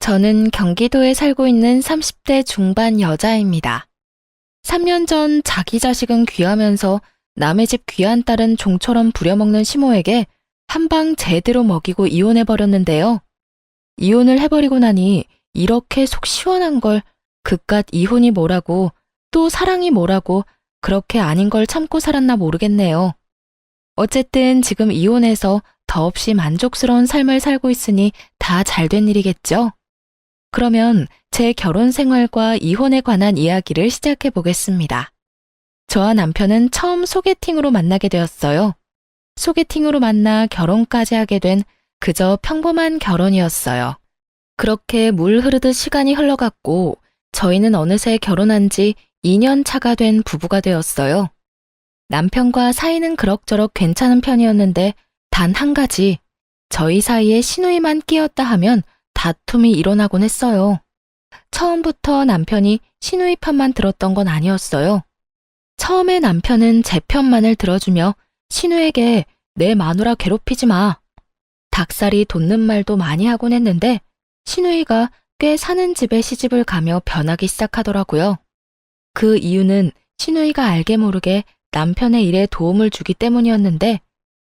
저는 경기도에 살고 있는 30대 중반 여자입니다. 3년 전 자기 자식은 귀하면서 남의 집 귀한 딸은 종처럼 부려먹는 시모에게 한 방 제대로 먹이고 이혼해버렸는데요. 이혼을 해버리고 나니 이렇게 속 시원한 걸 그깟 이혼이 뭐라고 또 사랑이 뭐라고 그렇게 아닌 걸 참고 살았나 모르겠네요. 어쨌든 지금 이혼해서 더없이 만족스러운 삶을 살고 있으니 다 잘된 일이겠죠? 그러면 제 결혼 생활과 이혼에 관한 이야기를 시작해 보겠습니다. 저와 남편은 처음 소개팅으로 만나게 되었어요. 소개팅으로 만나 결혼까지 하게 된 그저 평범한 결혼이었어요. 그렇게 물 흐르듯 시간이 흘러갔고 저희는 어느새 결혼한 지 2년 차가 된 부부가 되었어요. 남편과 사이는 그럭저럭 괜찮은 편이었는데 단 한 가지, 저희 사이에 시누이만 끼었다 하면 다툼이 일어나곤 했어요. 처음부터 남편이 시누이 편만 들었던 건 아니었어요. 처음에 남편은 제 편만을 들어주며 시누에게 내 마누라 괴롭히지 마. 닭살이 돋는 말도 많이 하곤 했는데 시누이가 꽤 사는 집에 시집을 가며 변하기 시작하더라고요. 그 이유는 시누이가 알게 모르게 남편의 일에 도움을 주기 때문이었는데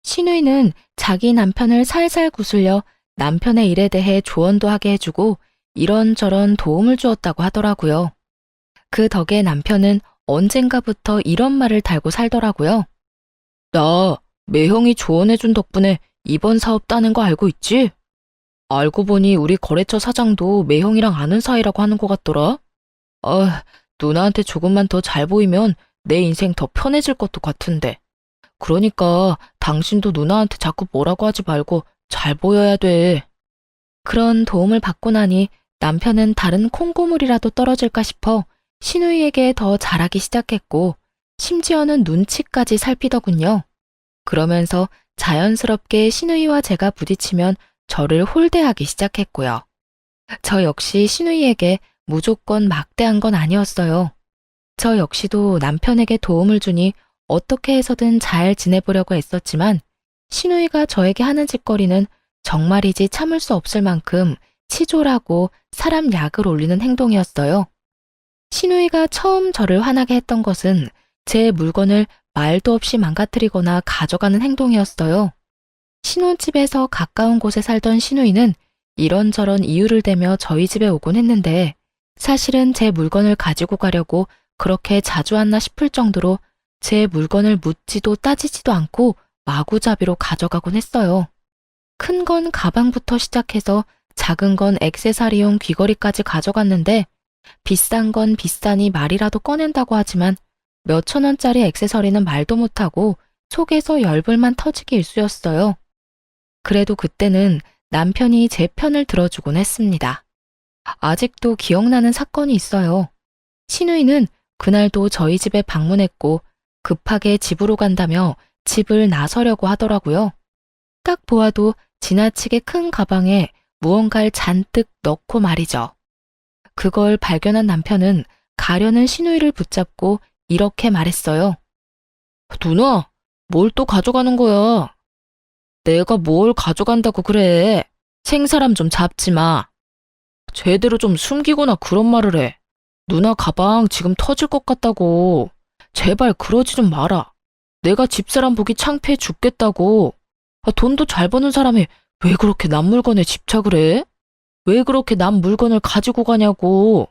시누이는 자기 남편을 살살 구슬려 남편의 일에 대해 조언도 하게 해주고 이런저런 도움을 주었다고 하더라고요. 그 덕에 남편은 언젠가부터 이런 말을 달고 살더라고요. 나 매형이 조언해준 덕분에 이번 사업 따는 거 알고 있지? 알고 보니 우리 거래처 사장도 매형이랑 아는 사이라고 하는 것 같더라. 누나한테 조금만 더 잘 보이면 내 인생 더 편해질 것도 같은데. 그러니까 당신도 누나한테 자꾸 뭐라고 하지 말고 잘 보여야 돼. 그런 도움을 받고 나니 남편은 다른 콩고물이라도 떨어질까 싶어 시누이에게 더 잘하기 시작했고 심지어는 눈치까지 살피더군요. 그러면서 자연스럽게 시누이와 제가 부딪히면 저를 홀대하기 시작했고요. 저 역시 시누이에게 무조건 막대한 건 아니었어요. 저 역시도 남편에게 도움을 주니 어떻게 해서든 잘 지내보려고 애썼지만 시누이가 저에게 하는 짓거리는 정말이지 참을 수 없을 만큼 치졸하고 사람 약을 올리는 행동이었어요. 시누이가 처음 저를 화나게 했던 것은 제 물건을 말도 없이 망가뜨리거나 가져가는 행동이었어요. 신혼집에서 가까운 곳에 살던 시누이는 이런저런 이유를 대며 저희 집에 오곤 했는데 사실은 제 물건을 가지고 가려고 그렇게 자주 왔나 싶을 정도로 제 물건을 묻지도 따지지도 않고 마구잡이로 가져가곤 했어요. 큰 건 가방부터 시작해서 작은 건 액세서리용 귀걸이까지 가져갔는데 비싼 건 비싸니 말이라도 꺼낸다고 하지만 몇천 원짜리 액세서리는 말도 못하고 속에서 열불만 터지기 일쑤였어요. 그래도 그때는 남편이 제 편을 들어주곤 했습니다. 아직도 기억나는 사건이 있어요. 시누이는 그날도 저희 집에 방문했고 급하게 집으로 간다며 집을 나서려고 하더라고요. 딱 보아도 지나치게 큰 가방에 무언가를 잔뜩 넣고 말이죠. 그걸 발견한 남편은 가려는 시누이를 붙잡고 이렇게 말했어요. 누나, 뭘 또 가져가는 거야? 내가 뭘 가져간다고 그래. 생사람 좀 잡지 마. 제대로 좀 숨기거나 그런 말을 해. 누나 가방 지금 터질 것 같다고. 제발 그러지 좀 마라. 내가 집사람 보기 창피해 죽겠다고. 돈도 잘 버는 사람이 왜 그렇게 남 물건에 집착을 해? 왜 그렇게 남 물건을 가지고 가냐고.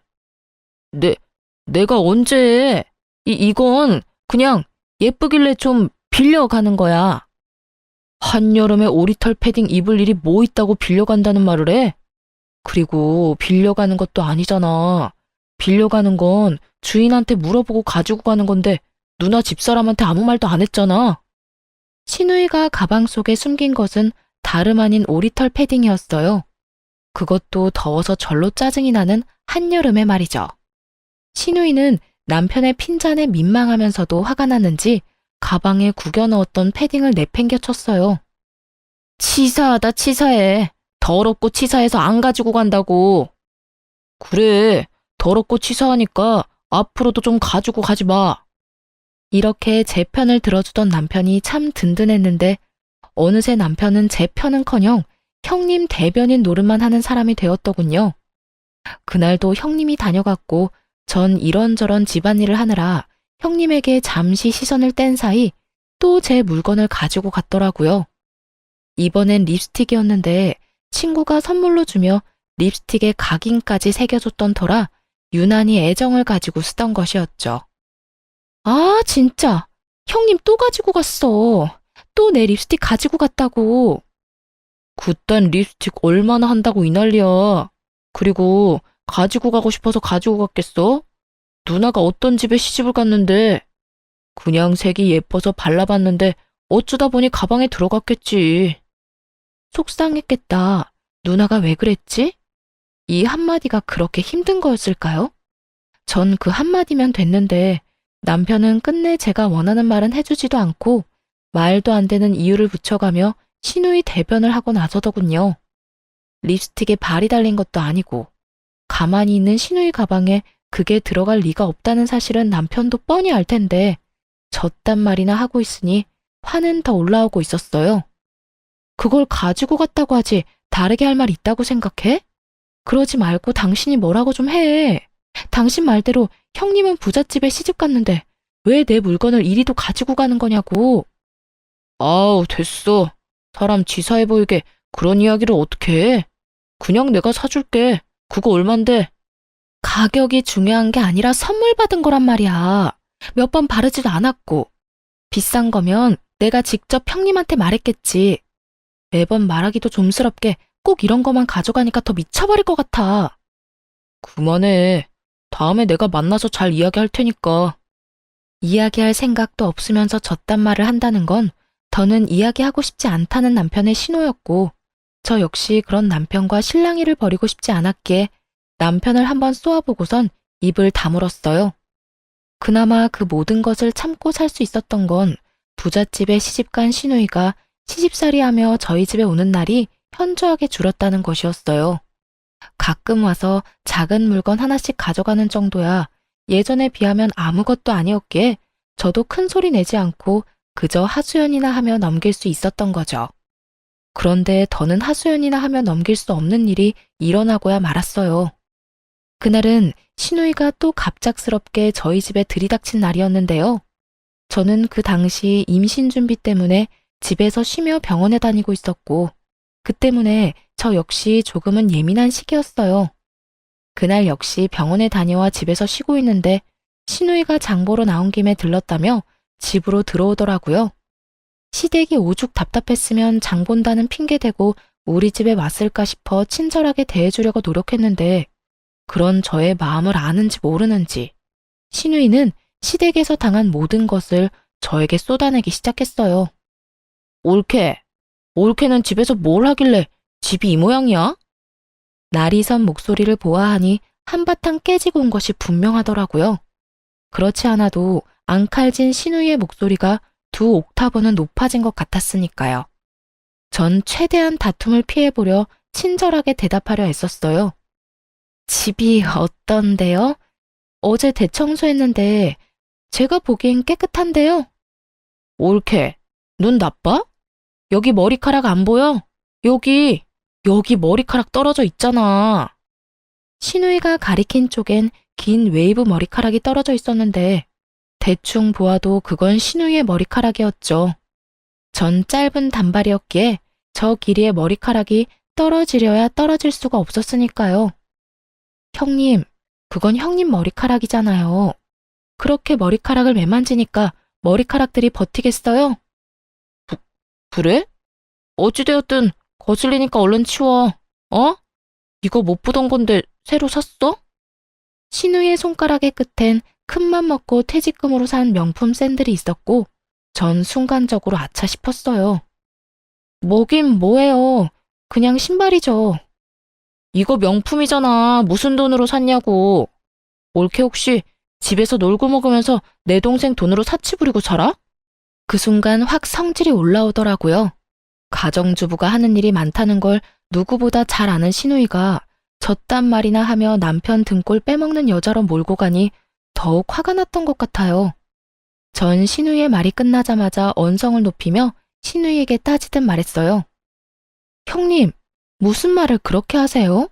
내가 언제 해? 이건 그냥 예쁘길래 좀 빌려가는 거야. 한여름에 오리털 패딩 입을 일이 뭐 있다고 빌려간다는 말을 해? 그리고 빌려가는 것도 아니잖아. 빌려가는 건 주인한테 물어보고 가지고 가는 건데 누나 집사람한테 아무 말도 안 했잖아. 시누이가 가방 속에 숨긴 것은 다름 아닌 오리털 패딩이었어요. 그것도 더워서 절로 짜증이 나는 한여름에 말이죠. 시누이는 남편의 핀잔에 민망하면서도 화가 났는지 가방에 구겨 넣었던 패딩을 내팽겨 쳤어요. 치사하다 치사해. 더럽고 치사해서 안 가지고 간다고. 그래, 더럽고 치사하니까 앞으로도 좀 가지고 가지 마. 이렇게 제 편을 들어주던 남편이 참 든든했는데 어느새 남편은 제 편은커녕 형님 대변인 노릇만 하는 사람이 되었더군요. 그날도 형님이 다녀갔고 전 이런저런 집안일을 하느라 형님에게 잠시 시선을 뗀 사이 또 제 물건을 가지고 갔더라고요. 이번엔 립스틱이었는데 친구가 선물로 주며 립스틱에 각인까지 새겨줬던 터라 유난히 애정을 가지고 쓰던 것이었죠. 아, 진짜. 형님 또 가지고 갔어. 또 내 립스틱 가지고 갔다고. 그딴 립스틱 얼마나 한다고 이 난리야. 그리고 가지고 가고 싶어서 가지고 갔겠어? 누나가 어떤 집에 시집을 갔는데 그냥 색이 예뻐서 발라봤는데 어쩌다 보니 가방에 들어갔겠지. 속상했겠다. 누나가 왜 그랬지? 이 한마디가 그렇게 힘든 거였을까요? 전 그 한마디면 됐는데 남편은 끝내 제가 원하는 말은 해주지도 않고 말도 안 되는 이유를 붙여가며 신우이 대변을 하고 나서더군요. 립스틱에 발이 달린 것도 아니고 가만히 있는 신우이 가방에 그게 들어갈 리가 없다는 사실은 남편도 뻔히 알 텐데 저딴 말이나 하고 있으니 화는 더 올라오고 있었어요. 그걸 가지고 갔다고 하지 다르게 할 말 있다고 생각해? 그러지 말고 당신이 뭐라고 좀 해. 당신 말대로 형님은 부잣집에 시집 갔는데 왜 내 물건을 이리도 가지고 가는 거냐고. 아우, 됐어. 사람 치사해 보이게 그런 이야기를 어떻게 해? 그냥 내가 사줄게. 그거 얼만데? 가격이 중요한 게 아니라 선물 받은 거란 말이야. 몇 번 바르지도 않았고. 비싼 거면 내가 직접 형님한테 말했겠지. 매번 말하기도 좀스럽게 꼭 이런 거만 가져가니까 더 미쳐버릴 것 같아. 그만해. 다음에 내가 만나서 잘 이야기할 테니까. 이야기할 생각도 없으면서 저딴 말을 한다는 건 더는 이야기하고 싶지 않다는 남편의 신호였고 저 역시 그런 남편과 실랑이를 벌이고 싶지 않았기에 남편을 한번 쏘아보고선 입을 다물었어요. 그나마 그 모든 것을 참고 살 수 있었던 건 부잣집에 시집간 시누이가 시집살이하며 저희 집에 오는 날이 현저하게 줄었다는 것이었어요. 가끔 와서 작은 물건 하나씩 가져가는 정도야 예전에 비하면 아무것도 아니었기에 저도 큰 소리 내지 않고 그저 하소연이나 하며 넘길 수 있었던 거죠. 그런데 더는 하소연이나 하며 넘길 수 없는 일이 일어나고야 말았어요. 그날은 시누이가 또 갑작스럽게 저희 집에 들이닥친 날이었는데요. 저는 그 당시 임신 준비 때문에 집에서 쉬며 병원에 다니고 있었고 그 때문에 저 역시 조금은 예민한 시기였어요. 그날 역시 병원에 다녀와 집에서 쉬고 있는데 시누이가 장 보러 나온 김에 들렀다며 집으로 들어오더라고요. 시댁이 오죽 답답했으면 장 본다는 핑계 대고 우리 집에 왔을까 싶어 친절하게 대해주려고 노력했는데 그런 저의 마음을 아는지 모르는지 시누이는 시댁에서 당한 모든 것을 저에게 쏟아내기 시작했어요. 올케는 집에서 뭘 하길래 집이 이 모양이야? 날이 선 목소리를 보아하니 한바탕 깨지고 온 것이 분명하더라고요. 그렇지 않아도 앙칼진 시누이의 목소리가 2옥타브는 높아진 것 같았으니까요. 전 최대한 다툼을 피해보려 친절하게 대답하려 애썼어요. 집이 어떤데요? 어제 대청소했는데 제가 보기엔 깨끗한데요. 올케, 눈 나빠? 여기 머리카락 안 보여? 여기 머리카락 떨어져 있잖아. 시누이가 가리킨 쪽엔 긴 웨이브 머리카락이 떨어져 있었는데 대충 보아도 그건 시누이의 머리카락이었죠. 전 짧은 단발이었기에 저 길이의 머리카락이 떨어지려야 떨어질 수가 없었으니까요. 형님, 그건 형님 머리카락이잖아요. 그렇게 머리카락을 매만지니까 머리카락들이 버티겠어요? 그래? 어찌되었든 거슬리니까 얼른 치워. 어? 이거 못 보던 건데 새로 샀어? 신우의 손가락의 끝엔 큰맘 먹고 퇴직금으로 산 명품 샌들이 있었고 전 순간적으로 아차 싶었어요. 뭐긴 뭐예요. 그냥 신발이죠. 이거 명품이잖아. 무슨 돈으로 샀냐고. 올케 혹시 집에서 놀고 먹으면서 내 동생 돈으로 사치 부리고 살아? 그 순간 확 성질이 올라오더라고요. 가정주부가 하는 일이 많다는 걸 누구보다 잘 아는 시누이가 저딴 말이나 하며 남편 등골 빼먹는 여자로 몰고 가니 더욱 화가 났던 것 같아요. 전 시누이의 말이 끝나자마자 언성을 높이며 시누이에게 따지듯 말했어요. 형님, 무슨 말을 그렇게 하세요?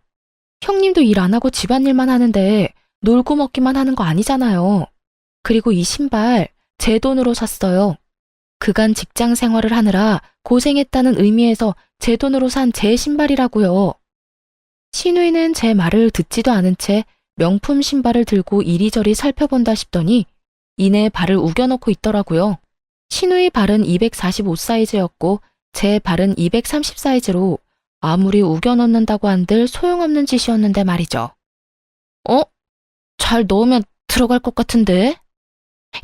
형님도 일 안 하고 집안일만 하는데 놀고 먹기만 하는 거 아니잖아요. 그리고 이 신발 제 돈으로 샀어요. 그간 직장 생활을 하느라 고생했다는 의미에서 제 돈으로 산 제 신발이라고요. 신우이는 제 말을 듣지도 않은 채 명품 신발을 들고 이리저리 살펴본다 싶더니 이내 발을 우겨넣고 있더라고요. 신우이 발은 245 사이즈였고 제 발은 230 사이즈로 아무리 우겨넣는다고 한들 소용없는 짓이었는데 말이죠. 잘 넣으면 들어갈 것 같은데?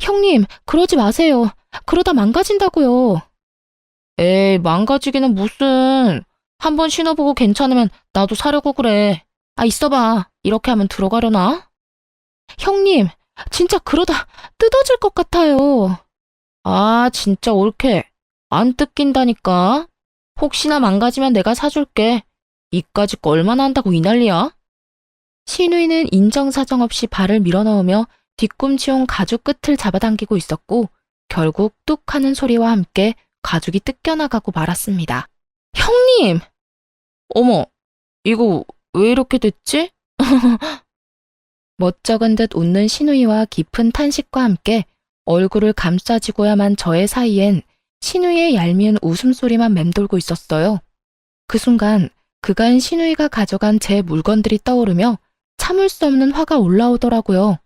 형님, 그러지 마세요. 그러다 망가진다고요. 에이, 망가지기는 무슨. 한번 신어보고 괜찮으면 나도 사려고 그래. 있어봐. 이렇게 하면 들어가려나? 형님, 진짜 그러다 뜯어질 것 같아요. 진짜 옳게. 안 뜯긴다니까. 혹시나 망가지면 내가 사줄게. 이까짓 거 얼마나 한다고 이 난리야? 신우이는 인정사정 없이 발을 밀어넣으며 뒤꿈치 온 가죽 끝을 잡아당기고 있었고 결국 뚝 하는 소리와 함께 가죽이 뜯겨나가고 말았습니다. 형님! 어머, 이거 왜 이렇게 됐지? 멋쩍은 듯 웃는 신우이와 깊은 탄식과 함께 얼굴을 감싸지고야만 저의 사이엔 신우이의 얄미운 웃음소리만 맴돌고 있었어요. 그 순간 그간 신우이가 가져간 제 물건들이 떠오르며 참을 수 없는 화가 올라오더라고요.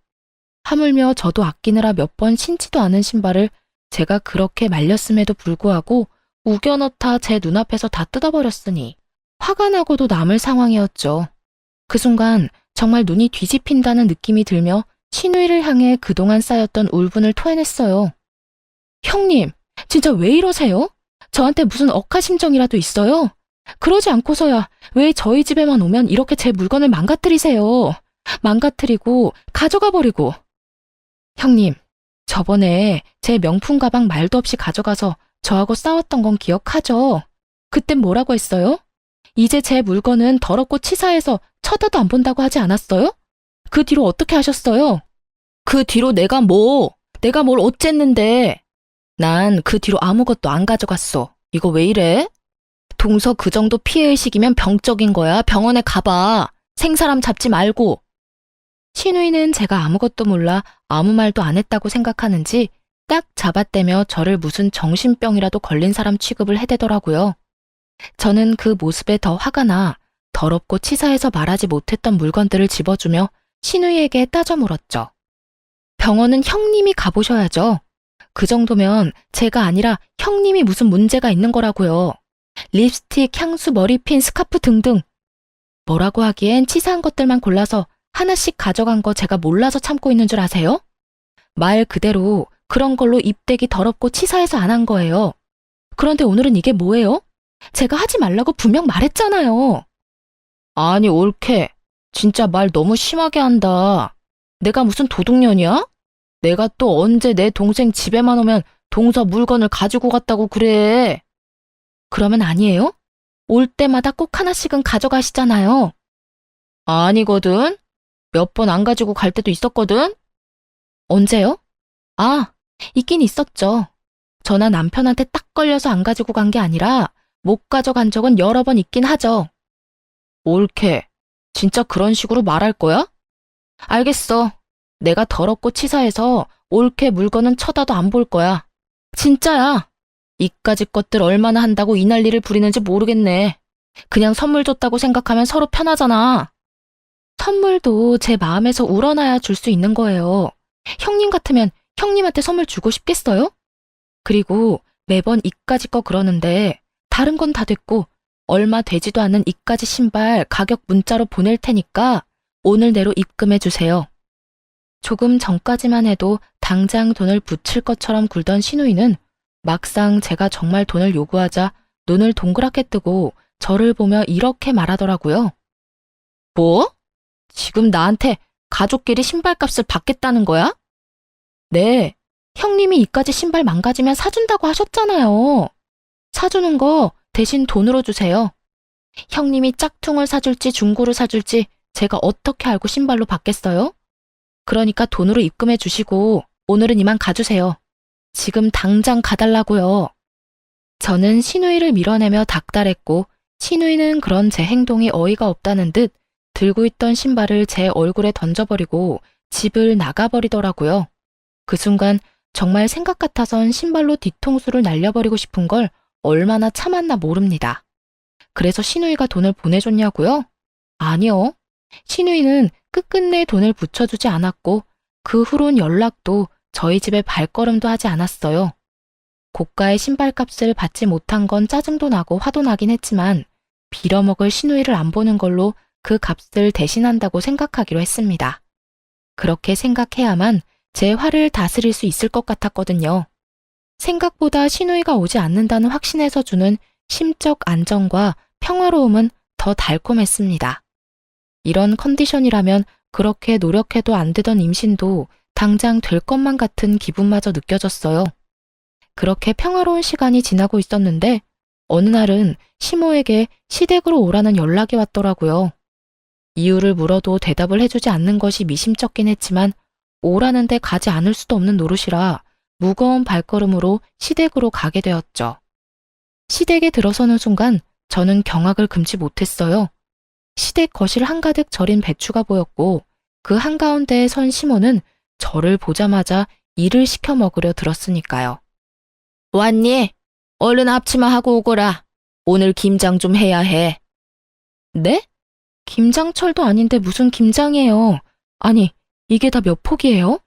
하물며 저도 아끼느라 몇 번 신지도 않은 신발을 제가 그렇게 말렸음에도 불구하고 우겨넣다 제 눈앞에서 다 뜯어버렸으니 화가 나고도 남을 상황이었죠. 그 순간 정말 눈이 뒤집힌다는 느낌이 들며 신우이를 향해 그동안 쌓였던 울분을 토해냈어요. 형님, 진짜 왜 이러세요? 저한테 무슨 억하심정이라도 있어요? 그러지 않고서야 왜 저희 집에만 오면 이렇게 제 물건을 망가뜨리세요? 망가뜨리고 가져가 버리고. 형님, 저번에 제 명품 가방 말도 없이 가져가서 저하고 싸웠던 건 기억하죠? 그땐 뭐라고 했어요? 이제 제 물건은 더럽고 치사해서 쳐다도 안 본다고 하지 않았어요? 그 뒤로 어떻게 하셨어요? 그 뒤로 내가 뭘 어쨌는데. 난 그 뒤로 아무것도 안 가져갔어. 이거 왜 이래? 동서 그 정도 피해의식이면 병적인 거야. 병원에 가봐. 생사람 잡지 말고. 신우이는 제가 아무것도 몰라 아무 말도 안 했다고 생각하는지 딱 잡아떼며 저를 무슨 정신병이라도 걸린 사람 취급을 해대더라고요. 저는 그 모습에 더 화가 나 더럽고 치사해서 말하지 못했던 물건들을 집어주며 신우이에게 따져 물었죠. 병원은 형님이 가보셔야죠. 그 정도면 제가 아니라 형님이 무슨 문제가 있는 거라고요. 립스틱, 향수, 머리핀, 스카프 등등. 뭐라고 하기엔 치사한 것들만 골라서 하나씩 가져간 거 제가 몰라서 참고 있는 줄 아세요? 말 그대로 그런 걸로 입대기 더럽고 치사해서 안 한 거예요. 그런데 오늘은 이게 뭐예요? 제가 하지 말라고 분명 말했잖아요. 아니, 옳게. 진짜 말 너무 심하게 한다. 내가 무슨 도둑년이야? 내가 또 언제 내 동생 집에만 오면 동서 물건을 가지고 갔다고 그래. 그러면 아니에요? 올 때마다 꼭 하나씩은 가져가시잖아요. 아니거든. 몇 번 안 가지고 갈 때도 있었거든. 언제요? 있긴 있었죠. 저나 남편한테 딱 걸려서 안 가지고 간 게 아니라 못 가져간 적은 여러 번 있긴 하죠. 옳게. 진짜 그런 식으로 말할 거야? 알겠어. 내가 더럽고 치사해서 옳게 물건은 쳐다도 안 볼 거야. 진짜야. 이까짓 것들 얼마나 한다고 이 난리를 부리는지 모르겠네. 그냥 선물 줬다고 생각하면 서로 편하잖아. 선물도 제 마음에서 우러나야 줄 수 있는 거예요. 형님 같으면 형님한테 선물 주고 싶겠어요? 그리고 매번 이까짓 거 그러는데 다른 건 다 됐고 얼마 되지도 않는 이까짓 신발 가격 문자로 보낼 테니까 오늘 내로 입금해 주세요. 조금 전까지만 해도 당장 돈을 붙일 것처럼 굴던 신우이는 막상 제가 정말 돈을 요구하자 눈을 동그랗게 뜨고 저를 보며 이렇게 말하더라고요. 뭐? 지금 나한테 가족끼리 신발값을 받겠다는 거야? 네, 형님이 이까지 신발 망가지면 사준다고 하셨잖아요. 사주는 거 대신 돈으로 주세요. 형님이 짝퉁을 사줄지 중고를 사줄지 제가 어떻게 알고 신발로 받겠어요? 그러니까 돈으로 입금해 주시고 오늘은 이만 가주세요. 지금 당장 가달라고요. 저는 신우이를 밀어내며 닥달했고 신우이는 그런 제 행동이 어이가 없다는 듯 들고 있던 신발을 제 얼굴에 던져버리고 집을 나가버리더라고요. 그 순간 정말 생각 같아선 신발로 뒤통수를 날려버리고 싶은 걸 얼마나 참았나 모릅니다. 그래서 시누이가 돈을 보내줬냐고요? 아니요. 시누이는 끝끝내 돈을 붙여주지 않았고 그 후론 연락도 저희 집에 발걸음도 하지 않았어요. 고가의 신발값을 받지 못한 건 짜증도 나고 화도 나긴 했지만 빌어먹을 시누이를 안 보는 걸로 그 값을 대신한다고 생각하기로 했습니다. 그렇게 생각해야만 제 화를 다스릴 수 있을 것 같았거든요. 생각보다 시누이가 오지 않는다는 확신에서 주는 심적 안정과 평화로움은 더 달콤했습니다. 이런 컨디션이라면 그렇게 노력해도 안 되던 임신도 당장 될 것만 같은 기분마저 느껴졌어요. 그렇게 평화로운 시간이 지나고 있었는데 어느 날은 시모에게 시댁으로 오라는 연락이 왔더라고요. 이유를 물어도 대답을 해주지 않는 것이 미심쩍긴 했지만 오라는데 가지 않을 수도 없는 노릇이라 무거운 발걸음으로 시댁으로 가게 되었죠. 시댁에 들어서는 순간 저는 경악을 금치 못했어요. 시댁 거실 한가득 절인 배추가 보였고 그 한가운데에 선 시모는 저를 보자마자 일을 시켜 먹으려 들었으니까요. 왔니? 얼른 앞치마하고 오거라. 오늘 김장 좀 해야 해. 네? 김장철도 아닌데 무슨 김장이에요. 아니, 이게 다 몇 포기예요?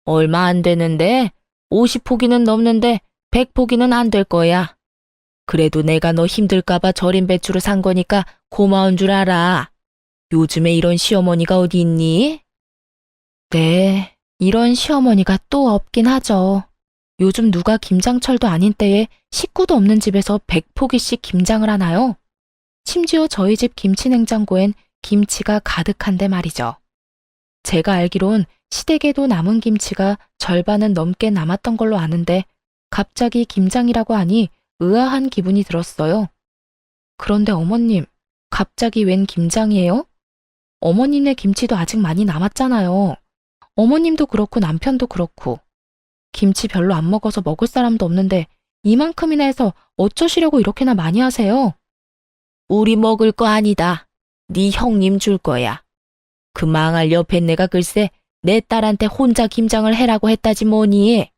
얼마 안 되는데 50포기는 넘는데 100포기는 안 될 거야. 그래도 내가 너 힘들까봐 절인 배추를 산 거니까 고마운 줄 알아. 요즘에 이런 시어머니가 어디 있니? 네, 이런 시어머니가 또 없긴 하죠. 요즘 누가 김장철도 아닌 때에 식구도 없는 집에서 100포기씩 김장을 하나요? 심지어 저희 집 김치냉장고엔 김치가 가득한데 말이죠. 제가 알기론 시댁에도 남은 김치가 절반은 넘게 남았던 걸로 아는데 갑자기 김장이라고 하니 의아한 기분이 들었어요. 그런데 어머님, 갑자기 웬 김장이에요? 어머님네 김치도 아직 많이 남았잖아요. 어머님도 그렇고 남편도 그렇고. 김치 별로 안 먹어서 먹을 사람도 없는데 이만큼이나 해서 어쩌시려고 이렇게나 많이 하세요? 우리 먹을 거 아니다. 네 형님 줄 거야. 그 망할 옆에 내가 글쎄 내 딸한테 혼자 김장을 해라고 했다지 뭐니.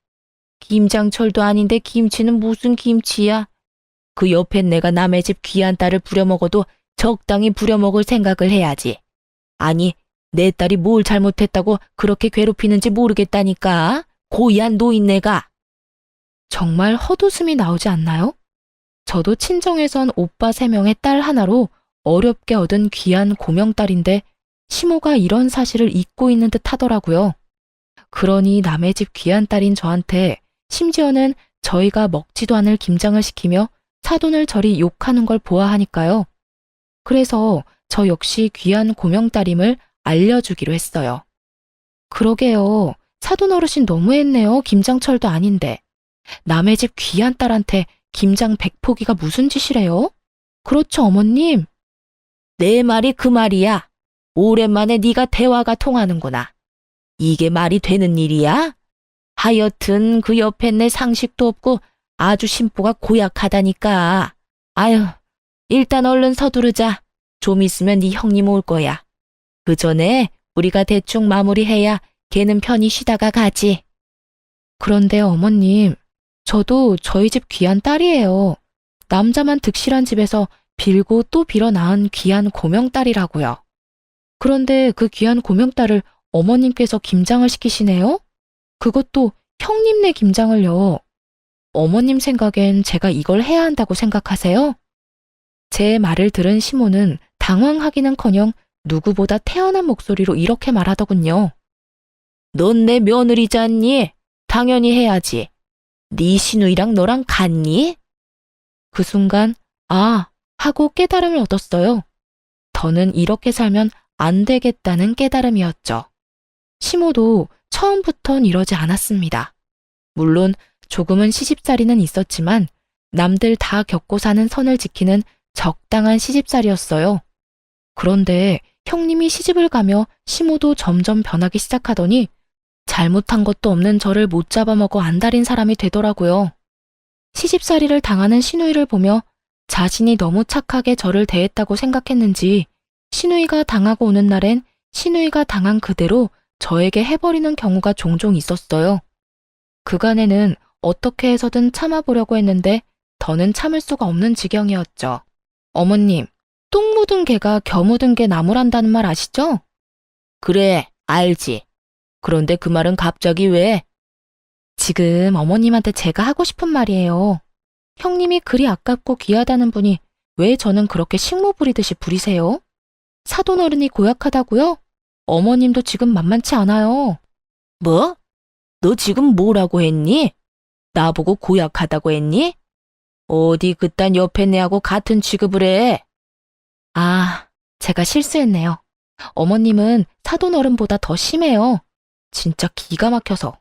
김장철도 아닌데 김치는 무슨 김치야. 그 옆에 내가 남의 집 귀한 딸을 부려먹어도 적당히 부려먹을 생각을 해야지. 아니, 내 딸이 뭘 잘못했다고 그렇게 괴롭히는지 모르겠다니까. 고이한 노인네가. 정말 헛웃음이 나오지 않나요? 저도 친정에선 오빠 3명의 딸 하나로 어렵게 얻은 귀한 고명딸인데 시모가 이런 사실을 잊고 있는 듯 하더라고요. 그러니 남의 집 귀한 딸인 저한테 심지어는 저희가 먹지도 않을 김장을 시키며 사돈을 저리 욕하는 걸 보아하니까요. 그래서 저 역시 귀한 고명딸임을 알려주기로 했어요. 그러게요. 사돈 어르신 너무했네요. 김장철도 아닌데. 남의 집 귀한 딸한테 김장 100포기가 무슨 짓이래요? 그렇죠, 어머님? 내 말이 그 말이야. 오랜만에 네가 대화가 통하는구나. 이게 말이 되는 일이야? 하여튼 그 옆에 내 상식도 없고 아주 심보가 고약하다니까. 아유, 일단 얼른 서두르자. 좀 있으면 네 형님 올 거야. 그 전에 우리가 대충 마무리해야 걔는 편히 쉬다가 가지. 그런데 어머님, 저도 저희 집 귀한 딸이에요. 남자만 득실한 집에서 빌고 또 빌어 낳은 귀한 고명딸이라고요. 그런데 그 귀한 고명딸을 어머님께서 김장을 시키시네요? 그것도 형님네 김장을요. 어머님 생각엔 제가 이걸 해야 한다고 생각하세요? 제 말을 들은 시모는 당황하기는커녕 누구보다 태연한 목소리로 이렇게 말하더군요. 넌 내 며느리잖니? 당연히 해야지. 네 시누이랑 너랑 같니? 그 순간 아 하고 깨달음을 얻었어요. 더는 이렇게 살면 안 되겠다는 깨달음이었죠. 시모도 처음부턴 이러지 않았습니다. 물론 조금은 시집살이는 있었지만 남들 다 겪고 사는 선을 지키는 적당한 시집살이였어요. 그런데 형님이 시집을 가며 시모도 점점 변하기 시작하더니 잘못한 것도 없는 저를 못 잡아먹어 안달인 사람이 되더라고요. 시집살이를 당하는 시누이를 보며 자신이 너무 착하게 저를 대했다고 생각했는지 신우이가 당하고 오는 날엔 신우이가 당한 그대로 저에게 해버리는 경우가 종종 있었어요. 그간에는 어떻게 해서든 참아보려고 했는데 더는 참을 수가 없는 지경이었죠. 어머님, 똥 묻은 개가 겨 묻은 개 나무란다는 말 아시죠? 그래, 알지. 그런데 그 말은 갑자기 왜? 지금 어머님한테 제가 하고 싶은 말이에요. 형님이 그리 아깝고 귀하다는 분이 왜 저는 그렇게 식모 부리듯이 부리세요? 사돈 어른이 고약하다고요? 어머님도 지금 만만치 않아요. 뭐? 너 지금 뭐라고 했니? 나보고 고약하다고 했니? 어디 그딴 옆에 내하고 같은 취급을 해? 아, 제가 실수했네요. 어머님은 사돈 어른보다 더 심해요. 진짜 기가 막혀서.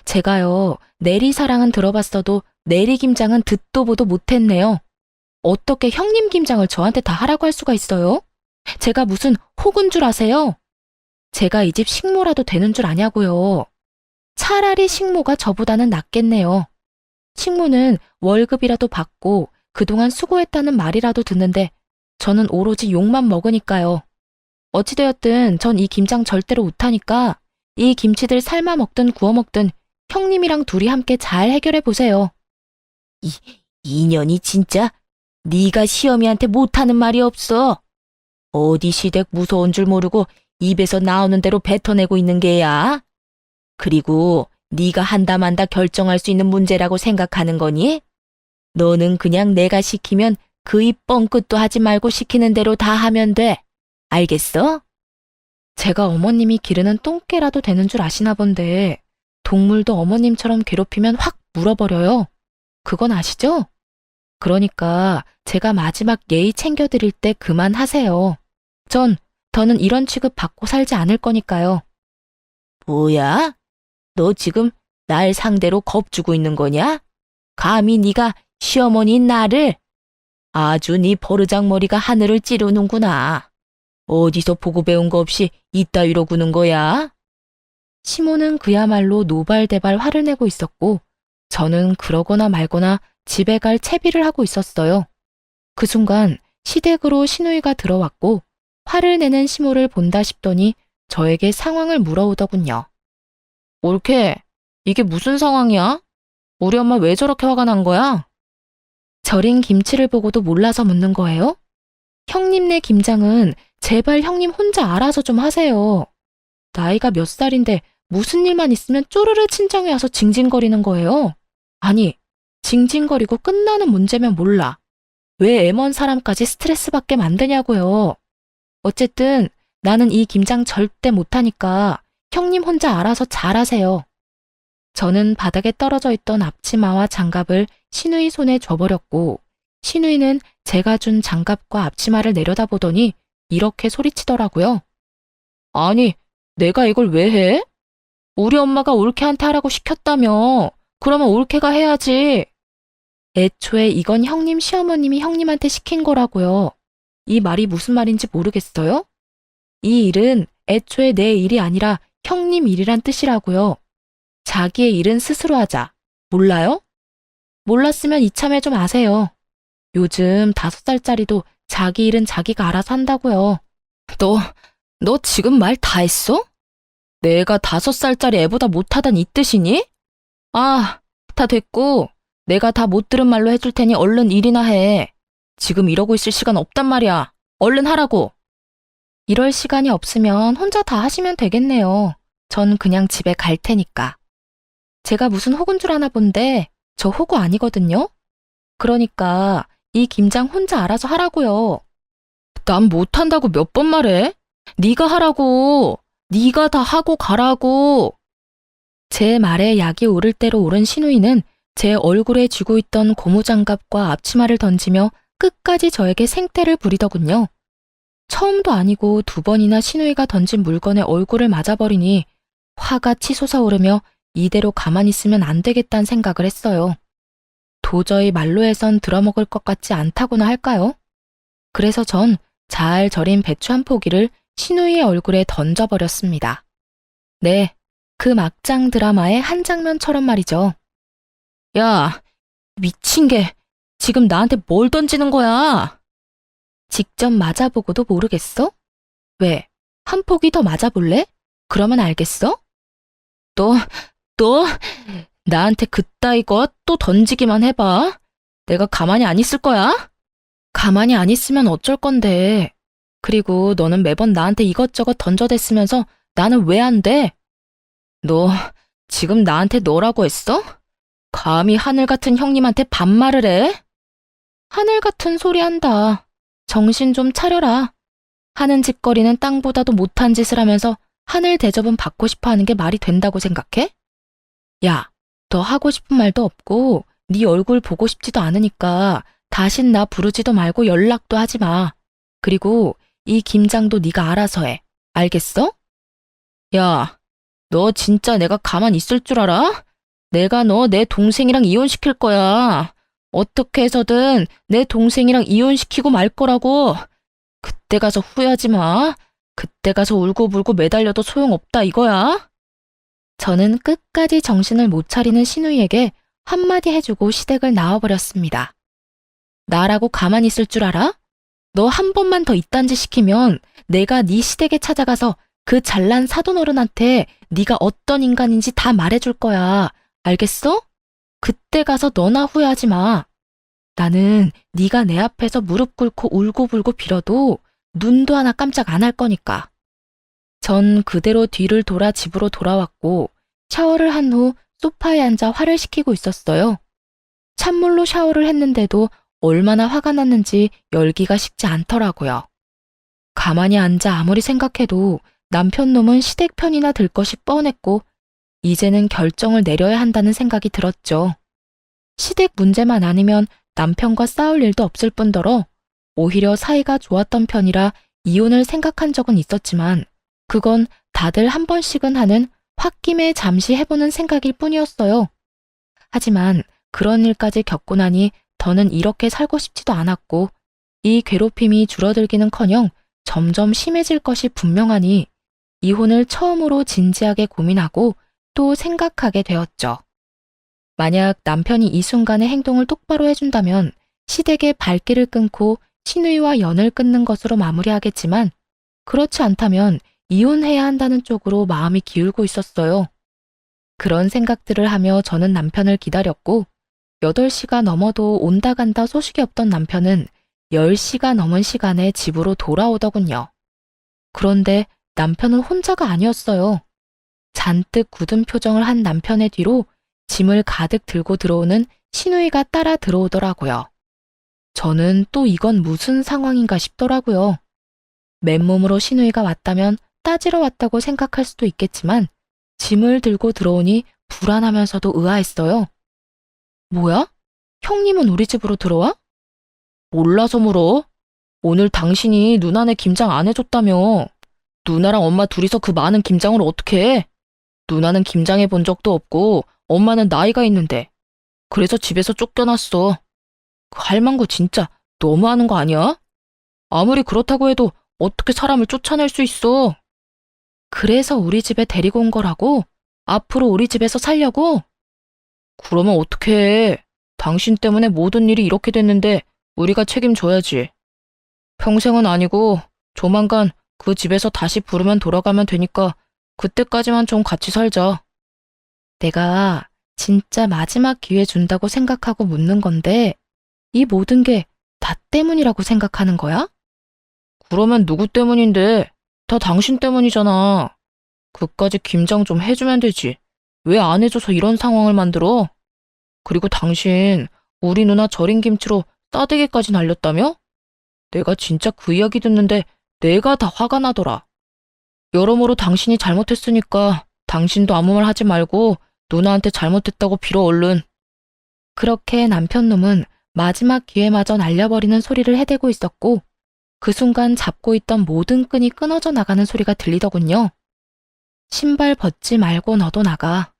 제가요, 내리사랑은 들어봤어도 내리김장은 듣도 보도 못했네요. 어떻게 형님 김장을 저한테 다 하라고 할 수가 있어요? 제가 무슨 혹은 줄 아세요? 제가 이 집 식모라도 되는 줄 아냐고요. 차라리 식모가 저보다는 낫겠네요. 식모는 월급이라도 받고 그동안 수고했다는 말이라도 듣는데 저는 오로지 욕만 먹으니까요. 어찌되었든 전 이 김장 절대로 못하니까 이 김치들 삶아 먹든 구워 먹든 형님이랑 둘이 함께 잘 해결해 보세요. 이년이 진짜 네가 시어미한테 못하는 말이 없어. 어디 시댁 무서운 줄 모르고 입에서 나오는 대로 뱉어내고 있는 게야. 그리고 네가 한다 만다 결정할 수 있는 문제라고 생각하는 거니? 너는 그냥 내가 시키면 그 입 뻥끗도 하지 말고 시키는 대로 다 하면 돼. 알겠어? 제가 어머님이 기르는 똥개라도 되는 줄 아시나 본데 동물도 어머님처럼 괴롭히면 확 물어버려요. 그건 아시죠? 그러니까 제가 마지막 예의 챙겨드릴 때 그만하세요. 더는 이런 취급 받고 살지 않을 거니까요. 뭐야? 너 지금 날 상대로 겁주고 있는 거냐? 감히 네가 시어머니인 나를? 아주 네 버르장머리가 하늘을 찌르는구나. 어디서 보고 배운 거 없이 이따위로 구는 거야? 시모는 그야말로 노발대발 화를 내고 있었고 저는 그러거나 말거나 집에 갈 채비를 하고 있었어요. 그 순간 시댁으로 시누이가 들어왔고 화를 내는 시모를 본다 싶더니 저에게 상황을 물어오더군요. 옳게, 이게 무슨 상황이야? 우리 엄마 왜 저렇게 화가 난 거야? 절인 김치를 보고도 몰라서 묻는 거예요? 형님네 김장은 제발 형님 혼자 알아서 좀 하세요. 나이가 몇 살인데 무슨 일만 있으면 쪼르르 친정에 와서 징징거리는 거예요. 아니, 징징거리고 끝나는 문제면 몰라. 왜 애먼 사람까지 스트레스 받게 만드냐고요. 어쨌든 나는 이 김장 절대 못하니까 형님 혼자 알아서 잘하세요. 저는 바닥에 떨어져 있던 앞치마와 장갑을 시누이 손에 줘버렸고 시누이는 제가 준 장갑과 앞치마를 내려다보더니 이렇게 소리치더라고요. 아니, 내가 이걸 왜 해? 우리 엄마가 올케한테 하라고 시켰다며. 그러면 올케가 해야지. 애초에 이건 형님 시어머님이 형님한테 시킨 거라고요. 이 말이 무슨 말인지 모르겠어요? 이 일은 애초에 내 일이 아니라 형님 일이란 뜻이라고요. 자기의 일은 스스로 하자. 몰라요? 몰랐으면 이참에 좀 아세요. 요즘 5살짜리도 자기 일은 자기가 알아서 한다고요. 너 지금 말 다 했어? 내가 5살짜리 애보다 못하단 이 뜻이니? 아, 다 됐고 내가 다 못 들은 말로 해줄 테니 얼른 일이나 해. 지금 이러고 있을 시간 없단 말이야. 얼른 하라고. 이럴 시간이 없으면 혼자 다 하시면 되겠네요. 전 그냥 집에 갈 테니까. 제가 무슨 호구인 줄 아나 본데 저 호구 아니거든요. 그러니까 이 김장 혼자 알아서 하라고요. 난 못한다고 몇 번 말해? 네가 하라고. 네가 다 하고 가라고. 제 말에 약이 오를 대로 오른 시누이는 제 얼굴에 쥐고 있던 고무장갑과 앞치마를 던지며 끝까지 저에게 생떼를 부리더군요. 처음도 아니고 2번이나 시누이가 던진 물건에 얼굴을 맞아버리니 화가 치솟아 오르며 이대로 가만히 있으면 안 되겠다는 생각을 했어요. 도저히 말로 해선 들어먹을 것 같지 않다고나 할까요? 그래서 전 잘 절인 배추 한 포기를 시누이의 얼굴에 던져버렸습니다. 네, 그 막장 드라마의 한 장면처럼 말이죠. 야, 미친 게 지금 나한테 뭘 던지는 거야? 직접 맞아보고도 모르겠어? 왜? 한 포기 더 맞아볼래? 그러면 알겠어? 너, 너, 나한테 그따위 거 또 던지기만 해봐. 내가 가만히 안 있을 거야? 가만히 안 있으면 어쩔 건데. 그리고 너는 매번 나한테 이것저것 던져댔으면서 나는 왜 안 돼? 너 지금 나한테 너라고 했어? 감히 하늘 같은 형님한테 반말을 해? 하늘 같은 소리 한다. 정신 좀 차려라. 하는 짓거리는 땅보다도 못한 짓을 하면서 하늘 대접은 받고 싶어 하는 게 말이 된다고 생각해? 야, 더 하고 싶은 말도 없고 네 얼굴 보고 싶지도 않으니까 다신 나 부르지도 말고 연락도 하지 마. 그리고 이 김장도 네가 알아서 해. 알겠어? 야, 너 진짜 내가 가만 있을 줄 알아? 내가 너 내 동생이랑 이혼시킬 거야. 어떻게 해서든 내 동생이랑 이혼시키고 말 거라고. 그때 가서 후회하지 마. 그때 가서 울고불고 매달려도 소용없다 이거야. 저는 끝까지 정신을 못 차리는 신우이에게 한마디 해주고 시댁을 나와버렸습니다. 나라고 가만히 있을 줄 알아? 너 한 번만 더 이딴 짓 시키면 내가 네 시댁에 찾아가서 그 잘난 사돈어른한테 네가 어떤 인간인지 다 말해줄 거야. 알겠어? 그때 가서 너나 후회하지 마. 나는 네가 내 앞에서 무릎 꿇고 울고불고 빌어도 눈도 하나 깜짝 안 할 거니까. 전 그대로 뒤를 돌아 집으로 돌아왔고 샤워를 한 후 소파에 앉아 화를 식히고 있었어요. 찬물로 샤워를 했는데도 얼마나 화가 났는지 열기가 식지 않더라고요. 가만히 앉아 아무리 생각해도 남편 놈은 시댁 편이나 들 것이 뻔했고 이제는 결정을 내려야 한다는 생각이 들었죠. 시댁 문제만 아니면 남편과 싸울 일도 없을 뿐더러 오히려 사이가 좋았던 편이라 이혼을 생각한 적은 있었지만 그건 다들 한 번씩은 하는 홧김에 잠시 해보는 생각일 뿐이었어요. 하지만 그런 일까지 겪고 나니 더는 이렇게 살고 싶지도 않았고 이 괴롭힘이 줄어들기는커녕 점점 심해질 것이 분명하니 이혼을 처음으로 진지하게 고민하고 또 생각하게 되었죠. 만약 남편이 이 순간의 행동을 똑바로 해준다면 시댁의 발길을 끊고 신우이와 연을 끊는 것으로 마무리하겠지만 그렇지 않다면 이혼해야 한다는 쪽으로 마음이 기울고 있었어요. 그런 생각들을 하며 저는 남편을 기다렸고 8시가 넘어도 온다 간다 소식이 없던 남편은 10시가 넘은 시간에 집으로 돌아오더군요. 그런데 남편은 혼자가 아니었어요. 잔뜩 굳은 표정을 한 남편의 뒤로 짐을 가득 들고 들어오는 신우이가 따라 들어오더라고요. 저는 또 이건 무슨 상황인가 싶더라고요. 맨몸으로 신우이가 왔다면 따지러 왔다고 생각할 수도 있겠지만 짐을 들고 들어오니 불안하면서도 의아했어요. 뭐야? 형님은 우리 집으로 들어와? 몰라서 물어. 오늘 당신이 누나네 김장 안 해줬다며. 누나랑 엄마 둘이서 그 많은 김장을 어떻게 해? 누나는 김장해 본 적도 없고 엄마는 나이가 있는데. 그래서 집에서 쫓겨났어. 그 할망구 진짜 너무하는 거 아니야? 아무리 그렇다고 해도 어떻게 사람을 쫓아낼 수 있어? 그래서 우리 집에 데리고 온 거라고? 앞으로 우리 집에서 살려고? 그러면 어떻게 해? 당신 때문에 모든 일이 이렇게 됐는데 우리가 책임져야지. 평생은 아니고 조만간 그 집에서 다시 부르면 돌아가면 되니까 그때까지만 좀 같이 살자. 내가 진짜 마지막 기회 준다고 생각하고 묻는 건데 이 모든 게 나 때문이라고 생각하는 거야? 그러면 누구 때문인데? 다 당신 때문이잖아. 그까지 김장 좀 해주면 되지. 왜 안 해줘서 이런 상황을 만들어? 그리고 당신 우리 누나 절인 김치로 싸대기까지 날렸다며? 내가 진짜 그 이야기 듣는데 내가 다 화가 나더라. 여러모로 당신이 잘못했으니까 당신도 아무 말 하지 말고 누나한테 잘못했다고 빌어 얼른. 그렇게 남편놈은 마지막 기회마저 날려버리는 소리를 해대고 있었고 그 순간 잡고 있던 모든 끈이 끊어져 나가는 소리가 들리더군요. 신발 벗지 말고 너도 나가.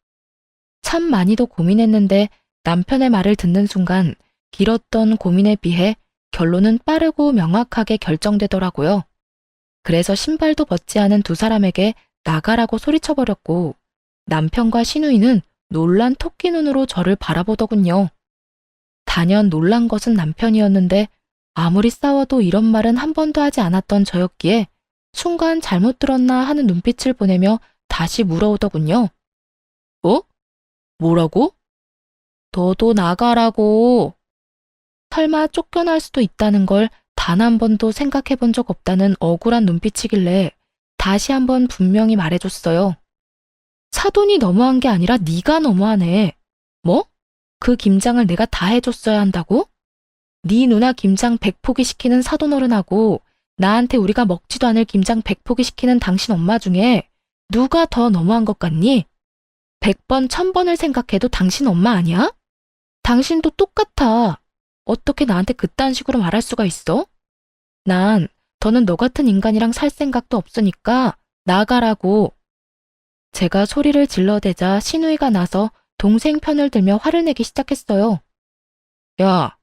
참 많이도 고민했는데 남편의 말을 듣는 순간 길었던 고민에 비해 결론은 빠르고 명확하게 결정되더라고요. 그래서 신발도 벗지 않은 두 사람에게 나가라고 소리쳐버렸고 남편과 신우이는 놀란 토끼 눈으로 저를 바라보더군요. 단연 놀란 것은 남편이었는데 아무리 싸워도 이런 말은 한 번도 하지 않았던 저였기에 순간 잘못 들었나 하는 눈빛을 보내며 다시 물어오더군요. 어? 뭐라고? 너도 나가라고. 설마 쫓겨날 수도 있다는 걸 단 한 번도 생각해 본 적 없다는 억울한 눈빛이길래 다시 한번 분명히 말해줬어요. 사돈이 너무한 게 아니라 네가 너무하네. 뭐? 그 김장을 내가 다 해줬어야 한다고? 네 누나 김장 100포기 시키는 사돈어른하고 나한테 우리가 먹지도 않을 김장 100포기 시키는 당신 엄마 중에 누가 더 너무한 것 같니? 100번, 1000번을 생각해도 당신 엄마 아니야? 당신도 똑같아. 어떻게 나한테 그딴 식으로 말할 수가 있어? 난 더는 너 같은 인간이랑 살 생각도 없으니까 나가라고. 제가 소리를 질러대자 시누이가 나서 동생 편을 들며 화를 내기 시작했어요. 야,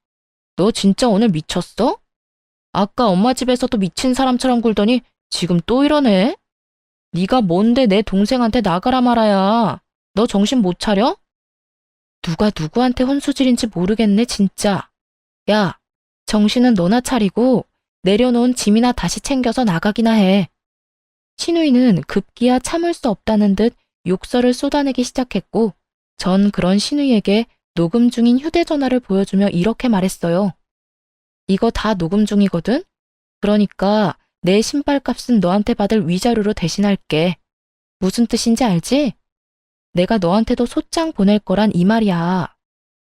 너 진짜 오늘 미쳤어? 아까 엄마 집에서도 미친 사람처럼 굴더니 지금 또 이러네? 네가 뭔데 내 동생한테 나가라 말아야. 너 정신 못 차려? 누가 누구한테 혼수질인지 모르겠네 진짜. 야, 정신은 너나 차리고 내려놓은 짐이나 다시 챙겨서 나가기나 해. 시누이는 급기야 참을 수 없다는 듯 욕설을 쏟아내기 시작했고 전 그런 시누이에게 녹음 중인 휴대전화를 보여주며 이렇게 말했어요. 이거 다 녹음 중이거든? 그러니까 내 신발값은 너한테 받을 위자료로 대신할게. 무슨 뜻인지 알지? 내가 너한테도 소장 보낼 거란 이 말이야.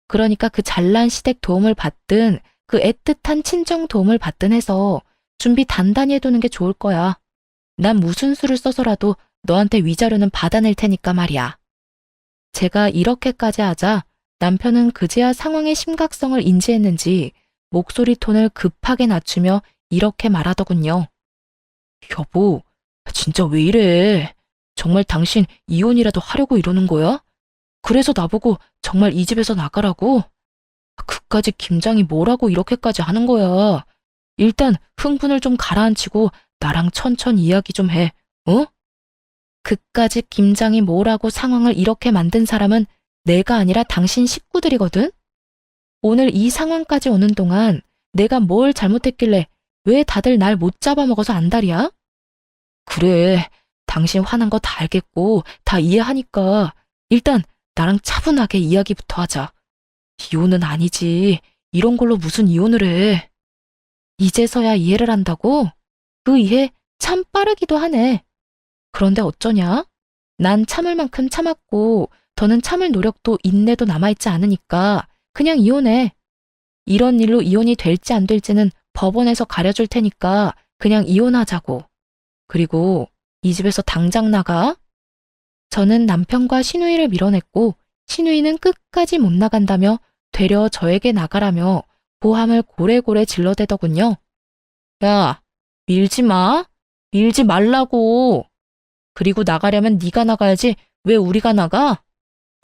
그러니까 그 잘난 시댁 도움을 받든 그 애틋한 친정 도움을 받든 해서 준비 단단히 해두는 게 좋을 거야. 난 무슨 수를 써서라도 너한테 위자료는 받아낼 테니까 말이야. 제가 이렇게까지 하자 남편은 그제야 상황의 심각성을 인지했는지 목소리 톤을 급하게 낮추며 이렇게 말하더군요. 여보, 진짜 왜 이래? 정말 당신 이혼이라도 하려고 이러는 거야? 그래서 나보고 정말 이 집에서 나가라고? 그까짓 김장이 뭐라고 이렇게까지 하는 거야? 일단 흥분을 좀 가라앉히고 나랑 천천히 이야기 좀 해, 어? 그까짓 김장이 뭐라고 상황을 이렇게 만든 사람은 내가 아니라 당신 식구들이거든? 오늘 이 상황까지 오는 동안 내가 뭘 잘못했길래 왜 다들 날 못 잡아먹어서 안달이야? 그래, 당신 화난 거 다 알겠고 다 이해하니까 일단 나랑 차분하게 이야기부터 하자. 이혼은 아니지. 이런 걸로 무슨 이혼을 해. 이제서야 이해를 한다고? 그 이해 참 빠르기도 하네. 그런데 어쩌냐? 난 참을 만큼 참았고 더는 참을 노력도 인내도 남아있지 않으니까 그냥 이혼해. 이런 일로 이혼이 될지 안 될지는 법원에서 가려줄 테니까 그냥 이혼하자고. 그리고 이 집에서 당장 나가. 저는 남편과 시누이를 밀어냈고 시누이는 끝까지 못 나간다며 되려 저에게 나가라며 고함을 고래고래 질러대더군요. 야, 밀지 마. 밀지 말라고. 그리고 나가려면 네가 나가야지 왜 우리가 나가?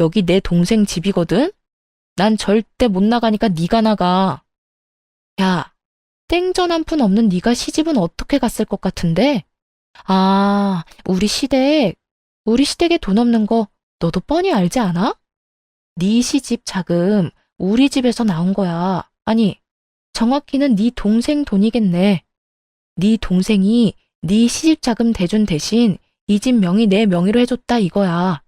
여기 내 동생 집이거든? 난 절대 못 나가니까 네가 나가. 야, 땡전 한 푼 없는 네가 시집은 어떻게 갔을 것 같은데? 아, 우리 시댁에 돈 없는 거 너도 뻔히 알지 않아? 네 시집 자금 우리 집에서 나온 거야. 아니, 정확히는 네 동생 돈이겠네. 네 동생이 네 시집 자금 대준 대신 이 집 명의 내 명의로 해줬다 이거야.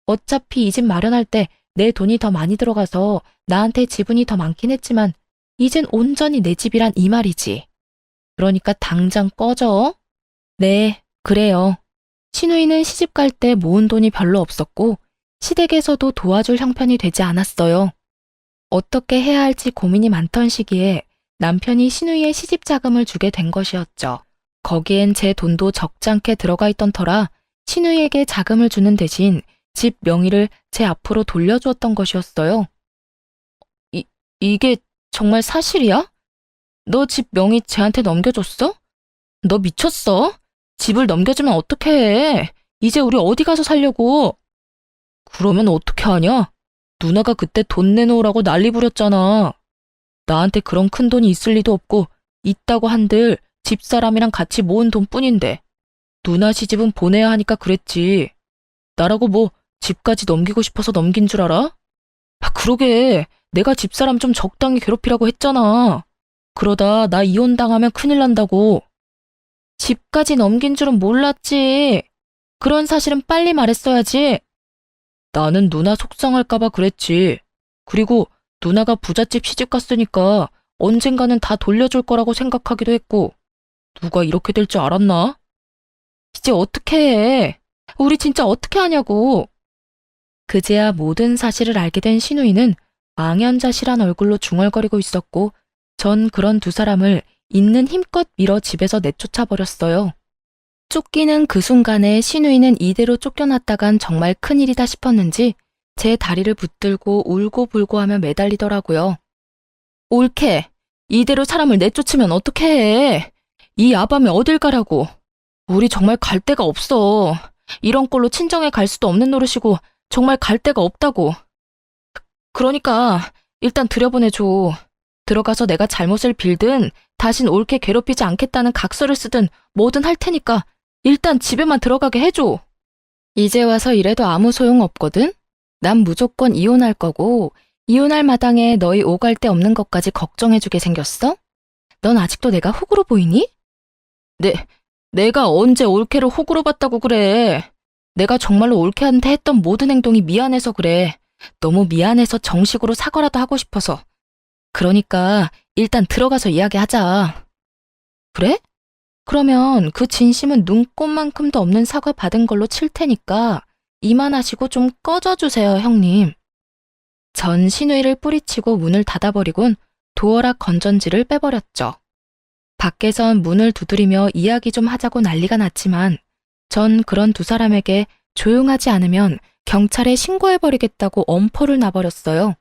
어차피 이 집 마련할 때 내 돈이 더 많이 들어가서 나한테 지분이 더 많긴 했지만 이젠 온전히 내 집이란 이 말이지. 그러니까 당장 꺼져. 네, 그래요. 시누이는 시집 갈 때 모은 돈이 별로 없었고 시댁에서도 도와줄 형편이 되지 않았어요. 어떻게 해야 할지 고민이 많던 시기에 남편이 시누이의 시집 자금을 주게 된 것이었죠. 거기엔 제 돈도 적잖게 들어가 있던 터라 시누이에게 자금을 주는 대신 집 명의를 제 앞으로 돌려주었던 것이었어요. 이게 정말 사실이야? 너 집 명의 쟤한테 넘겨줬어? 너 미쳤어? 집을 넘겨주면 어떡해 해? 이제 우리 어디 가서 살려고? 그러면 어떻게 하냐? 누나가 그때 돈 내놓으라고 난리 부렸잖아. 나한테 그런 큰 돈이 있을 리도 없고 있다고 한들 집사람이랑 같이 모은 돈뿐인데 누나 시집은 보내야 하니까 그랬지. 나라고 뭐 집까지 넘기고 싶어서 넘긴 줄 알아? 아, 그러게 내가 집사람 좀 적당히 괴롭히라고 했잖아. 그러다 나 이혼당하면 큰일 난다고. 집까지 넘긴 줄은 몰랐지. 그런 사실은 빨리 말했어야지. 나는 누나 속상할까봐 그랬지. 그리고 누나가 부잣집 시집 갔으니까 언젠가는 다 돌려줄 거라고 생각하기도 했고, 누가 이렇게 될 줄 알았나? 이제 어떻게 해? 우리 진짜 어떻게 하냐고. 그제야 모든 사실을 알게 된 신우이는 망연자실한 얼굴로 중얼거리고 있었고, 전 그런 두 사람을 있는 힘껏 밀어 집에서 내쫓아 버렸어요. 쫓기는 그 순간에 신우이는 이대로 쫓겨났다간 정말 큰일이다 싶었는지 제 다리를 붙들고 울고불고 하며 매달리더라고요. 옳게, 이대로 사람을 내쫓으면 어떻게 해? 이 야밤에 어딜 가라고. 우리 정말 갈 데가 없어. 이런 꼴로 친정에 갈 수도 없는 노릇이고 정말 갈 데가 없다고. 그러니까 일단 들여보내줘. 들어가서 내가 잘못을 빌든 다신 옳게 괴롭히지 않겠다는 각서를 쓰든 뭐든 할 테니까 일단 집에만 들어가게 해줘. 이제 와서 이래도 아무 소용 없거든? 난 무조건 이혼할 거고 이혼할 마당에 너희 오갈 데 없는 것까지 걱정해주게 생겼어? 넌 아직도 내가 호구로 보이니? 내가 언제 올케를 호구로 봤다고 그래. 내가 정말로 올케한테 했던 모든 행동이 미안해서 그래. 너무 미안해서 정식으로 사과라도 하고 싶어서. 그러니까 일단 들어가서 이야기하자. 그래? 그러면 그 진심은 눈꼽만큼도 없는 사과 받은 걸로 칠 테니까 이만하시고 좀 꺼져주세요, 형님. 전 신우이를 뿌리치고 문을 닫아버리곤 도어락 건전지를 빼버렸죠. 밖에선 문을 두드리며 이야기 좀 하자고 난리가 났지만 전 그런 두 사람에게 조용하지 않으면 경찰에 신고해버리겠다고 엄포를 놔버렸어요.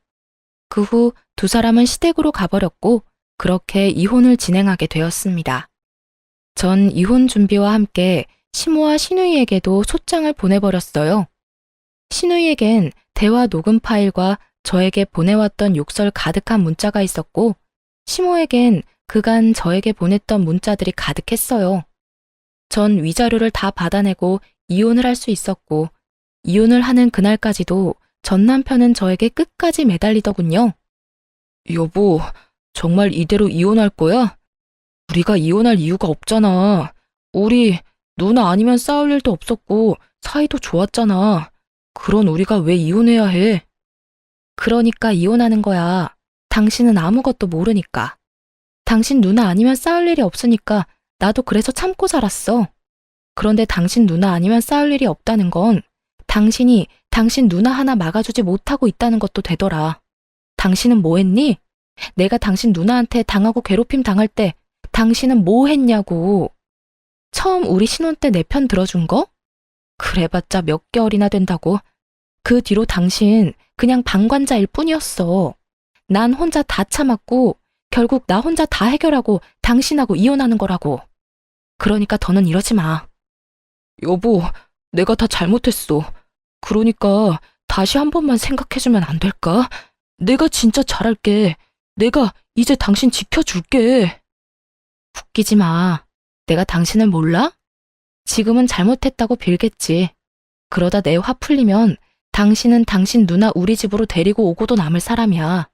그 후 두 사람은 시댁으로 가버렸고 그렇게 이혼을 진행하게 되었습니다. 전 이혼 준비와 함께 시모와 신우이에게도 소장을 보내버렸어요. 신우이에겐 대화 녹음 파일과 저에게 보내왔던 욕설 가득한 문자가 있었고 시모에겐 그간 저에게 보냈던 문자들이 가득했어요. 전 위자료를 다 받아내고 이혼을 할 수 있었고 이혼을 하는 그날까지도 전 남편은 저에게 끝까지 매달리더군요. 여보, 정말 이대로 이혼할 거야? 우리가 이혼할 이유가 없잖아. 우리 누나 아니면 싸울 일도 없었고 사이도 좋았잖아. 그런 우리가 왜 이혼해야 해? 그러니까 이혼하는 거야. 당신은 아무것도 모르니까. 당신 누나 아니면 싸울 일이 없으니까 나도 그래서 참고 살았어. 그런데 당신 누나 아니면 싸울 일이 없다는 건 당신이 당신 누나 하나 막아주지 못하고 있다는 것도 되더라. 당신은 뭐 했니? 내가 당신 누나한테 당하고 괴롭힘 당할 때 당신은 뭐 했냐고. 처음 우리 신혼 때 내 편 들어준 거? 그래봤자 몇 개월이나 된다고. 그 뒤로 당신 그냥 방관자일 뿐이었어. 난 혼자 다 참았고 결국 나 혼자 다 해결하고 당신하고 이혼하는 거라고. 그러니까 더는 이러지 마. 여보, 내가 다 잘못했어. 그러니까 다시 한 번만 생각해주면 안 될까? 내가 진짜 잘할게. 내가 이제 당신 지켜줄게. 웃기지 마. 내가 당신을 몰라? 지금은 잘못했다고 빌겠지. 그러다 내 화 풀리면 당신은 당신 누나 우리 집으로 데리고 오고도 남을 사람이야.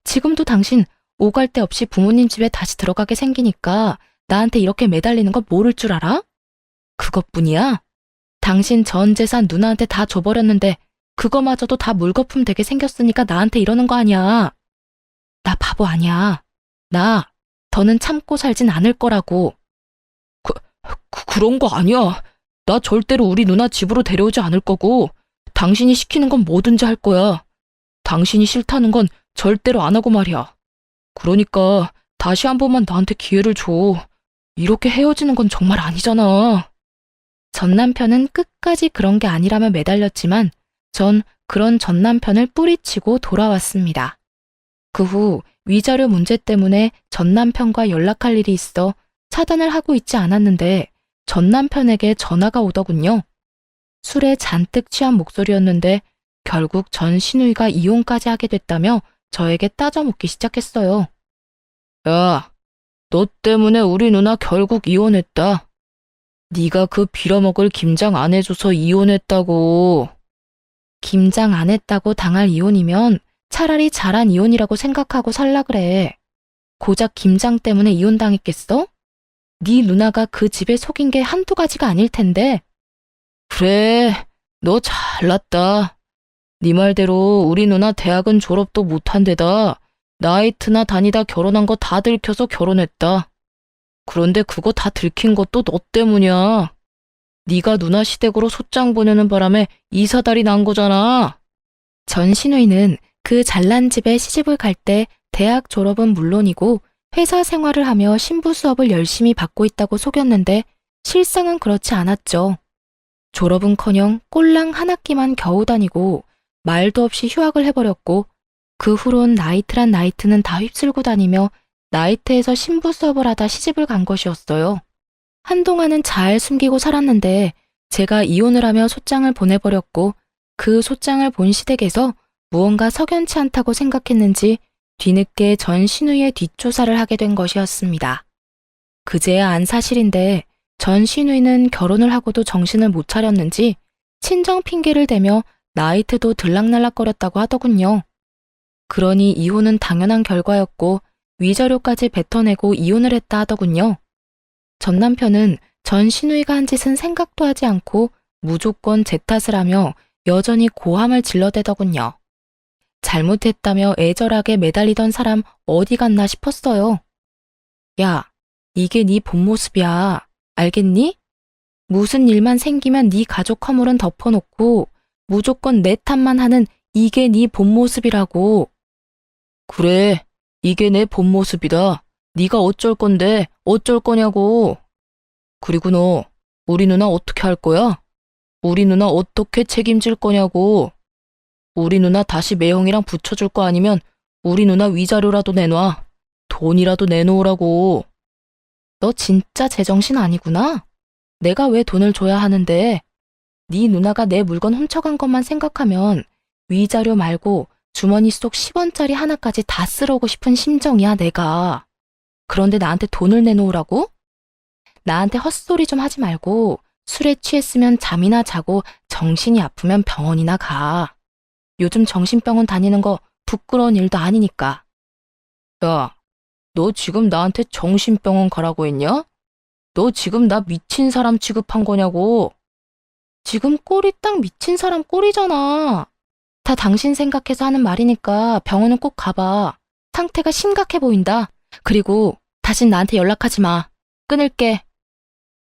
지금도 당신 오갈 데 없이 부모님 집에 다시 들어가게 생기니까 나한테 이렇게 매달리는 거 모를 줄 알아? 그것뿐이야? 당신 전 재산 누나한테 다 줘버렸는데 그거마저도 다 물거품 되게 생겼으니까 나한테 이러는 거 아니야. 나 바보 아니야. 나 더는 참고 살진 않을 거라고. 그런 거 아니야. 나 절대로 우리 누나 집으로 데려오지 않을 거고 당신이 시키는 건 뭐든지 할 거야. 당신이 싫다는 건 절대로 안 하고 말이야. 그러니까 다시 한 번만 나한테 기회를 줘. 이렇게 헤어지는 건 정말 아니잖아. 전 남편은 끝까지 그런 게 아니라며 매달렸지만 전 그런 전 남편을 뿌리치고 돌아왔습니다. 그 후 위자료 문제 때문에 전 남편과 연락할 일이 있어 차단을 하고 있지 않았는데 전 남편에게 전화가 오더군요. 술에 잔뜩 취한 목소리였는데 결국 전 시누이가 이혼까지 하게 됐다며 저에게 따져묻기 시작했어요. 야, 너 때문에 우리 누나 결국 이혼했다. 네가 그 빌어먹을 김장 안 해줘서 이혼했다고. 김장 안 했다고 당할 이혼이면 차라리 잘한 이혼이라고 생각하고 살라 그래. 고작 김장 때문에 이혼당했겠어? 네 누나가 그 집에 속인 게 한두 가지가 아닐 텐데. 그래, 너 잘났다. 네 말대로 우리 누나 대학은 졸업도 못한 데다 나이트나 다니다 결혼한 거 다 들켜서 결혼했다. 그런데 그거 다 들킨 것도 너 때문이야. 네가 누나 시댁으로 소장 보내는 바람에 이 사달이 난 거잖아. 전신우이는 그 잘난 집에 시집을 갈 때 대학 졸업은 물론이고 회사 생활을 하며 신부 수업을 열심히 받고 있다고 속였는데 실상은 그렇지 않았죠. 졸업은커녕 꼴랑 한 학기만 겨우 다니고 말도 없이 휴학을 해버렸고 그 후론 나이트란 나이트는 다 휩쓸고 다니며 나이트에서 신부 수업을 하다 시집을 간 것이었어요. 한동안은 잘 숨기고 살았는데 제가 이혼을 하며 소장을 보내버렸고 그 소장을 본 시댁에서 무언가 석연치 않다고 생각했는지 뒤늦게 전 신우의 뒷조사를 하게 된 것이었습니다. 그제야 안 사실인데 전 신우이는 결혼을 하고도 정신을 못 차렸는지 친정 핑계를 대며 나이트도 들락날락거렸다고 하더군요. 그러니 이혼은 당연한 결과였고 위자료까지 뱉어내고 이혼을 했다 하더군요. 전 남편은 전 신우이가 한 짓은 생각도 하지 않고 무조건 제 탓을 하며 여전히 고함을 질러대더군요. 잘못했다며 애절하게 매달리던 사람 어디 갔나 싶었어요. 야, 이게 네 본 모습이야. 알겠니? 무슨 일만 생기면 네 가족 허물은 덮어놓고 무조건 내 탓만 하는 이게 네 본 모습이라고. 그래, 이게 내 본 모습이다. 네가 어쩔 건데 어쩔 거냐고. 그리고 너 우리 누나 어떻게 할 거야? 우리 누나 어떻게 책임질 거냐고. 우리 누나 다시 매형이랑 붙여줄 거 아니면 우리 누나 위자료라도 내놔. 돈이라도 내놓으라고. 너 진짜 제정신 아니구나? 내가 왜 돈을 줘야 하는데? 네 누나가 내 물건 훔쳐간 것만 생각하면 위자료 말고 주머니 속 10원짜리 하나까지 다 쓸어오고 싶은 심정이야, 내가. 그런데 나한테 돈을 내놓으라고? 나한테 헛소리 좀 하지 말고 술에 취했으면 잠이나 자고 정신이 아프면 병원이나 가. 요즘 정신병원 다니는 거 부끄러운 일도 아니니까. 야, 너 지금 나한테 정신병원 가라고 했냐? 너 지금 나 미친 사람 취급한 거냐고. 지금 꼴이 딱 미친 사람 꼴이잖아. 다 당신 생각해서 하는 말이니까 병원은 꼭 가봐. 상태가 심각해 보인다. 그리고 다신 나한테 연락하지 마. 끊을게.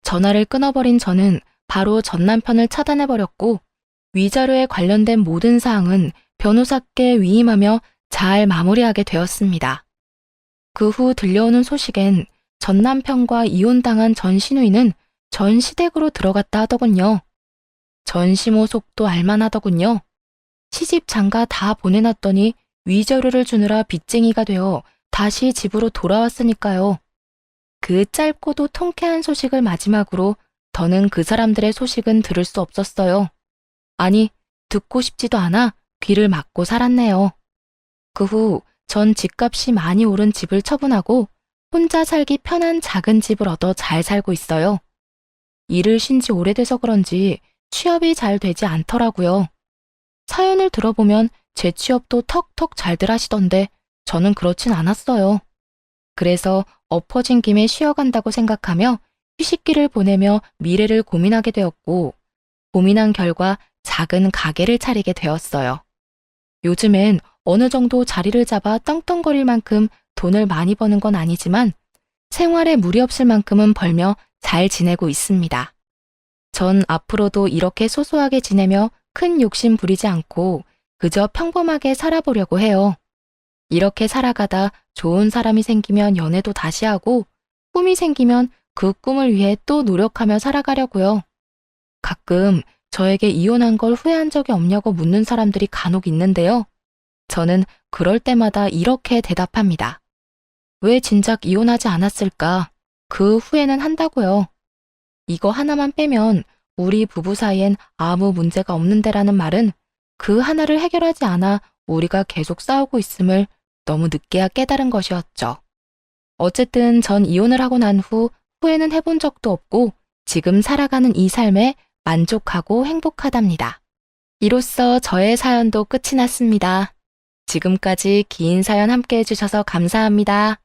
전화를 끊어버린 저는 바로 전 남편을 차단해버렸고 위자료에 관련된 모든 사항은 변호사께 위임하며 잘 마무리하게 되었습니다. 그 후 들려오는 소식엔 전 남편과 이혼당한 전 신우이는 전 시댁으로 들어갔다 하더군요. 전 시모 속도 알만하더군요. 시집 장가 다 보내놨더니 위자료를 주느라 빚쟁이가 되어 다시 집으로 돌아왔으니까요. 그 짧고도 통쾌한 소식을 마지막으로 더는 그 사람들의 소식은 들을 수 없었어요. 아니, 듣고 싶지도 않아 귀를 막고 살았네요. 그 후 전 집값이 많이 오른 집을 처분하고 혼자 살기 편한 작은 집을 얻어 잘 살고 있어요. 일을 쉰 지 오래돼서 그런지 취업이 잘 되지 않더라고요. 사연을 들어보면 제 취업도 턱턱 잘들 하시던데 저는 그렇진 않았어요. 그래서 엎어진 김에 쉬어간다고 생각하며 휴식기를 보내며 미래를 고민하게 되었고 고민한 결과 작은 가게를 차리게 되었어요. 요즘엔 어느 정도 자리를 잡아 떵떵거릴 만큼 돈을 많이 버는 건 아니지만 생활에 무리 없을 만큼은 벌며 잘 지내고 있습니다. 전 앞으로도 이렇게 소소하게 지내며 큰 욕심 부리지 않고 그저 평범하게 살아보려고 해요. 이렇게 살아가다 좋은 사람이 생기면 연애도 다시 하고 꿈이 생기면 그 꿈을 위해 또 노력하며 살아가려고요. 가끔 저에게 이혼한 걸 후회한 적이 없냐고 묻는 사람들이 간혹 있는데요. 저는 그럴 때마다 이렇게 대답합니다. 왜 진작 이혼하지 않았을까? 그 후회는 한다고요. 이거 하나만 빼면 우리 부부 사이엔 아무 문제가 없는데라는 말은 그 하나를 해결하지 않아 우리가 계속 싸우고 있음을 너무 늦게야 깨달은 것이었죠. 어쨌든 전 이혼을 하고 난 후 후회는 해본 적도 없고 지금 살아가는 이 삶에 만족하고 행복하답니다. 이로써 저의 사연도 끝이 났습니다. 지금까지 긴 사연 함께 해주셔서 감사합니다.